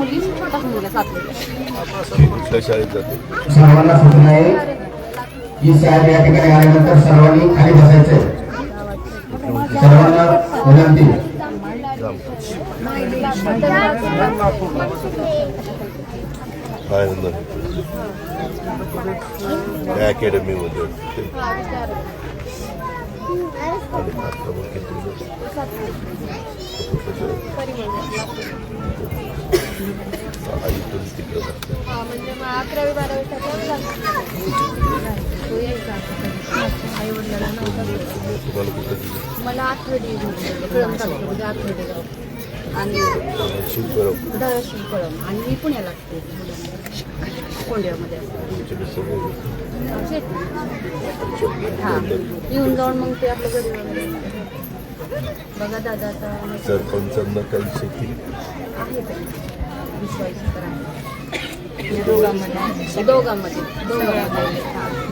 मुली, छोटा मुलगा 7वीला. कुठल्या शाळेत जाते? सर्वांना सूचना आहे की साहेब या ठिकाणी आल्यानंतर सर्वांनी खाली बसायचंय. सर्वांना विनंती. काय त्या अकॅडमीमध्ये आणि आक्रमण किती आई तुम्ही तिकडे जाते? म्हणजे 11वी 12वी आई वडिलांना तुम्हाला कुठं दिलं? मला आठवडी कळम चालतो म्हणजे आठवडी आणि शिवकरम धाराशिव कळम आणि मी पुण्याला असते कोंड्यामध्ये हां येऊन जाऊन मग ते आपलं घरी वगैरे बघा दादा आता सरपंचांना काही शेती आहे ते विश्वास आहे दोघांमध्ये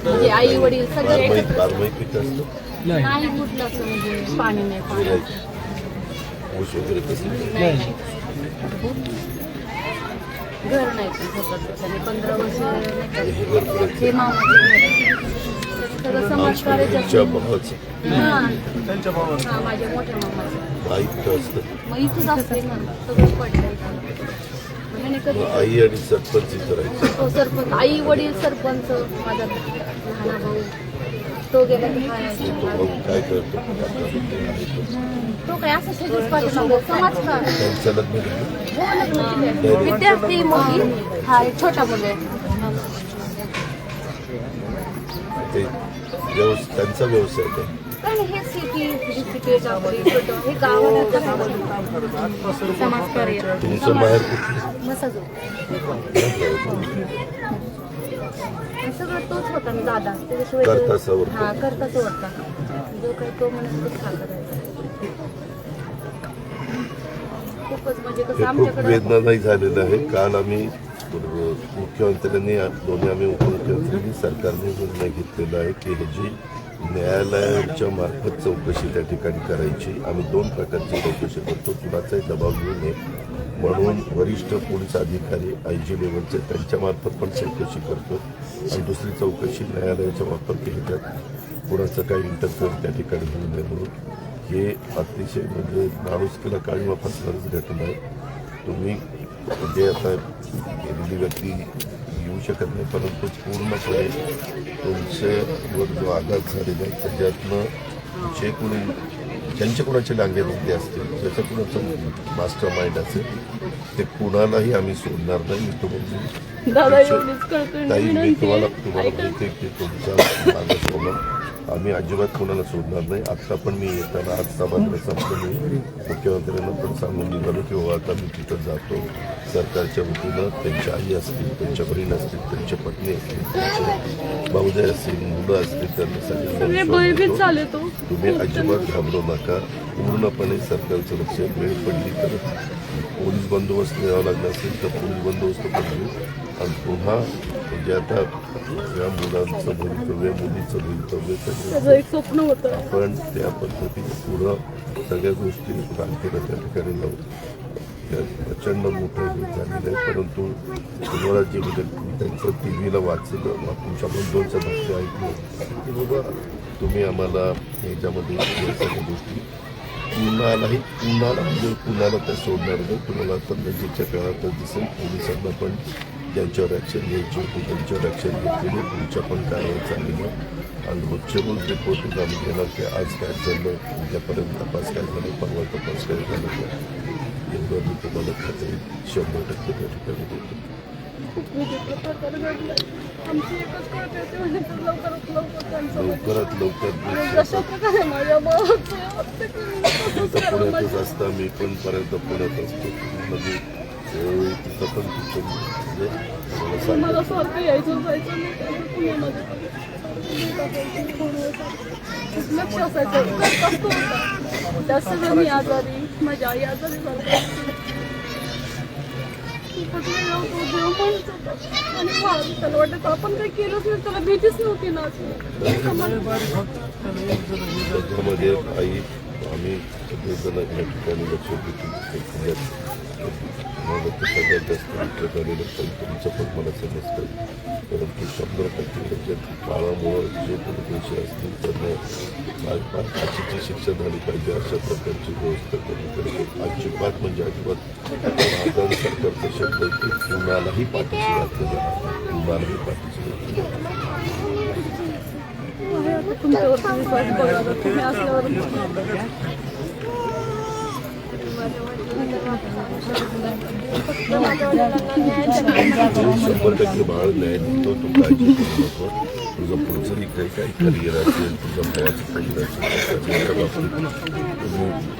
म्हणजे आई वडील सगळे बारमाही पीक असतं नाही कुठलं असं म्हणजे पाणी नाही पाणी ऊस वगैरे कसं घर नाही स्वतःच 15 वर्ष हे भरपूर हे मामाचं सगळं समाजकार्य तुमच्या भावाचं हां माझ्या मोठ्या मामाचं आई कुठं असतं? मग इथंच असते ना सगळं पडलं कधी आई आणि सरपंच इथं राहायचं. हो सरपंच आई वडील सरपंच माझा लहान भाऊ तो गेला की तो भाऊ काय करतो? तो काय असं सगळंच पाठीमागं समाजकार्य त्यांचं लग्न झालं? विद्यार्थी मुली हा एक छोटा मुलं ते त्यांचा व्यवसाय काय? पण हे सिटी छोटं हे गावाला समाजकार्य तुमचं बाहेर कुठलं? मसाजो सगळं तोच होता मी दादा त्याच्याशिवाय करता सवर हा करताच होता जो काही तो म्हणत तोच करायचा खूपच म्हणजे कसं खूप आमच्याकडे वेदनादायी झालेलं आहे. काल आम्ही मुख्यमंत्र्यांनी दोन्ही आम्ही उपमुख्यमंत्र्यांनी सरकारने निर्णय घेतलेला आहे की ह्याची न्यायालयाच्या मार्फत चौकशी त्या ठिकाणी करायची. आम्ही 2 प्रकारची चौकशी करतो. कुणाचाही दबाव घेऊ नये म्हणून वरिष्ठ पोलीस अधिकारी IG लेवलचे त्यांच्यामार्फत पण चौकशी करतो आणि दुसरी चौकशी न्यायालयाच्या मार्फत ह्याच्यात कुणाचं काही इंटरफेअर त्या ठिकाणी होऊ नये म्हणून. हे अतिशय म्हणजे माणुसकीला काळीमा फासणारच घटना आहे. तुम्ही म्हणजे आता गेलेली व्यक्ती येऊ शकत नाही परंतु पूर्णपणे तुमच्यावर जो आघात झालेला आहे त्याच्यातनं जे कोणी ज्यांच्या कोणाचे डांगे बंदी असतील ज्याचं कोणाचं मास्टर माइंड असेल ते कुणालाही आम्ही सोडणार नाही. मी तुम्हाला म्हणते की तुमच्या मागं सोडणार आम्ही अजिबात कोणाला सोडणार नाही. आत्ता पण मी येताना आज सभागृह संपलं मी मुख्यमंत्र्यांना पण सांगून निघालो की बाबा आता मी तिथं जातो. सरकारच्या वतीनं त्यांच्या आई असतील त्यांच्या बहीण असतील त्यांच्या पत्नी असतील त्यांचे भाऊजाई असतील मुलं असतील त्यांना सगळ्यांना तुम्ही अजिबात घाबरू नका. पूर्णपणे सरकारचं लक्ष वेळ पडली तर पोलीस बंदोबस्त द्यावा लागला असेल तर पोलीस बंदोबस्त पडली आणि पुन्हा म्हणजे आता या मुलांचं भवितव्य मुलीचं भवितव्य स्वप्न होतं आपण त्या पद्धतीने पुढं सगळ्या गोष्टी क्रांतीला त्या ठिकाणी लावू. प्रचंड मोठं हे झालेलं आहे परंतु तुम्हाला जे म्हणजे त्यांचं TV ला वाचलं तुमच्या बंधूंचं भाष्य ऐकलं की बाबा तुम्ही आम्हाला ह्याच्यामध्ये सगळ्या गोष्टी कुणाला म्हणजे कुणाला त्या सोडणार नाही. तुम्हाला तर नजीकच्या काळातच दिसेल पोलिसांना पण ज्यांच्यावर ॲक्शन घ्यायची होती त्यांच्यावर ॲक्शन घेतलेली तुमच्या पण कारवाई चाललेली आणि रोजचे रोज रिपोर्टिंग आम्ही घेणार की आज काय झालं उद्यापर्यंत तपास काय झालं परवा तपास काय झालं एवढं मी तुम्हाला खात्री 100% त्या ठिकाणी देतो. लवकरात लवकर पुण्यातच असता मी पण पर्यंत पुण्यात असतो म्हणजे तिथं पण तिथं मला सारखं यायचं जायचं लक्ष असायचं जास्त जण मी आजारी माझी आई आजारी झाली आणि त्याला वाटत आपण काही केलंच नाही त्याला भीतीच नव्हती ना त्याच्यामध्ये आई आम्ही सगळेजण या ठिकाणी लक्ष देतो. मला तर सगळ्यात जास्त विकत आलेलं पण तुमचं पण मला समजतं, परंतु 100% त्याच्यात काळामुळं जे काही पैसे असतील त्यांना फाशीची शिक्षा झाली पाहिजे अशा प्रकारची व्यवस्था त्यांनी करते. अजिबात म्हणजे अजिबात माझा सरकारचा शब्द आहे की कुणालाही पाठीशी घातलं जाणार, कुणालाही पाठीशी घातलं जाणार. तुमच्यावरती विश्वास बघा, तुम्ही असल्यावर फक्त माझ्या वडिलांना न्याय द्या. 100% बाळ न्याय देतो. तू काळजी करू नको. तुझं पुढचंही काही काही करिअर असेल, तुझं भावाचं करिअर असेल,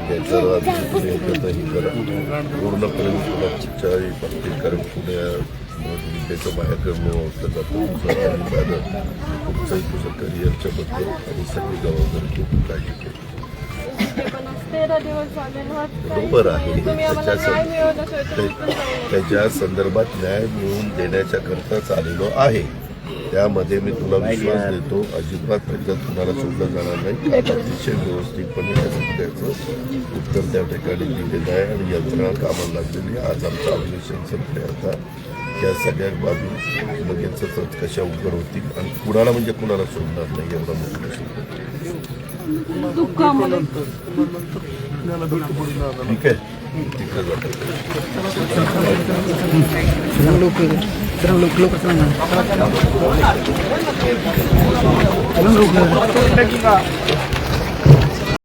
त्याच्या बाबतीत तुम्ही याचा तुम्ही करा पूर्णपणे तुला कुठच्याही बाबतीत, कारण पुण्या विद्येचं बाहेर करणं वाटलं जातं. तुझंही तुझं करिअरच्या बद्दल आणि सगळी जबाबदारी खूप काळजी करू. 13 दिवस झाले ना. बरोबर आहे. तुम्ही आम्हाला न्याय मिळवण्याशिवाय तुम्ही पण जाऊ. त्याच्या संदर्भात न्याय मिळवून देण्याच्या करताच आलेलो आहे. त्यामध्ये मी तुला विश्वास देतो, अजिबात त्याच्यात कुणाला सोडलं जाणार नाही. अतिशय व्यवस्थितपणे त्या सगळ्याचं उत्तर त्या ठिकाणी दिलेलं आहे आणि यंत्रणा कामाला लागलेली आहे. आज आमचं अधिवेशन संपले. आता या सगळ्या बाबी लगेचच कशा उघड होतील आणि कुणाला म्हणजे कुणाला सोडणार नाही एवढा मोठा विषय. दुःख आम्हाला ठीक आहे, तिकडे जातो. लोक